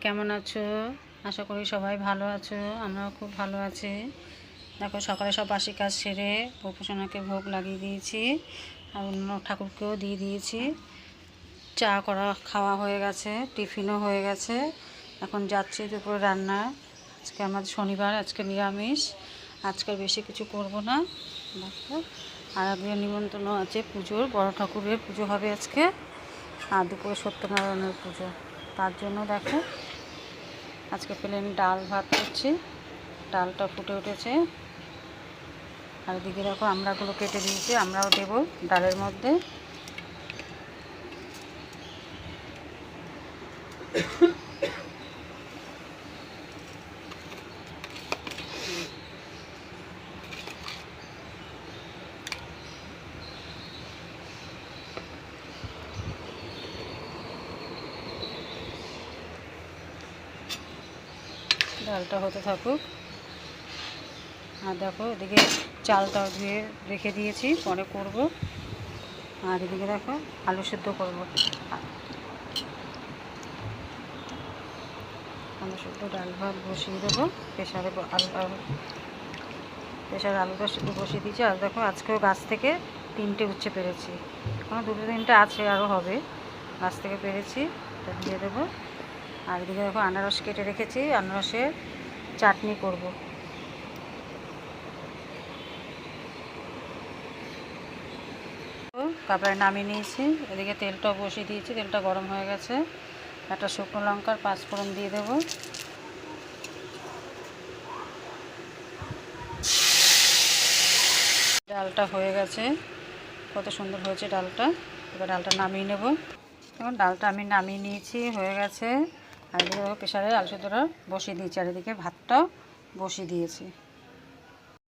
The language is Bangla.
কেমন আছো? আশা করি সবাই ভালো আছো। আমরাও খুব ভালো আছি। দেখো সকালে সব বাসি কাজ সেরে গোপুসোনাকে ভোগ লাগিয়ে দিয়েছি, আর অন্য ঠাকুরকেও দিয়ে দিয়েছি। চা করা খাওয়া হয়ে গেছে, টিফিনও হয়ে গেছে। এখন যাচ্ছি দুপুরে রান্না। আজকে আমাদের শনিবার, আজকে নিরামিষ। আজকে বেশি কিছু করব না। দেখো আর আগে নিমন্ত্রণ আছে পুজোর, বড় ঠাকুরের পুজো হবে আজকে, আর দুপুরে সত্যনারায়ণের পুজো। তার জন্য দেখো আজকে প্লেন ডাল ভাত করছি। ডালটা ফুটে উঠেছে, আর এদিকে দেখো আমড়াগুলো কেটে দিয়েছি, আমরাও দেবো ডালের মধ্যে। ডালটা হতে থাকুক। আর দেখো এদিকে চালটা ধুয়ে রেখে দিয়েছি, পরে করব। আর এদিকে দেখো আলু সেদ্ধ করব। আলু সেদ্ধ ডাল ভাত বসিয়ে দেবো প্রেশারে। আলুটা সেদ্ধ বসিয়ে দিয়েছি। আর দেখো আজকেও গাছ থেকে 3টে উচ্ছে পেরেছি, এখনও 2-3টে আছে, আরও হবে। গাছ থেকে পেরেছি, এটা দিয়ে দেবো। আর এদিকে দেখো আনারস কেটে রেখেছি, আনারসের চাটনি করব। তারপরে নামিয়ে নিয়েছি। এদিকে তেলটাও বসিয়ে দিয়েছি, তেলটা গরম হয়ে গেছে। একটা শুকনো লঙ্কার 5 ফোড়ন দিয়ে দেবো। ডালটা হয়ে গেছে, কত সুন্দর হয়েছে ডালটা। এবার ডালটা নামিয়ে নেব। এখন ডালটা আমি নামিয়ে নিয়েছি, হয়ে গেছে। আর এদিকে প্রেশারে আলু সেদ্ধটা বসিয়ে দিয়েছি, আর এদিকে ভাতটাও বসিয়ে দিয়েছি।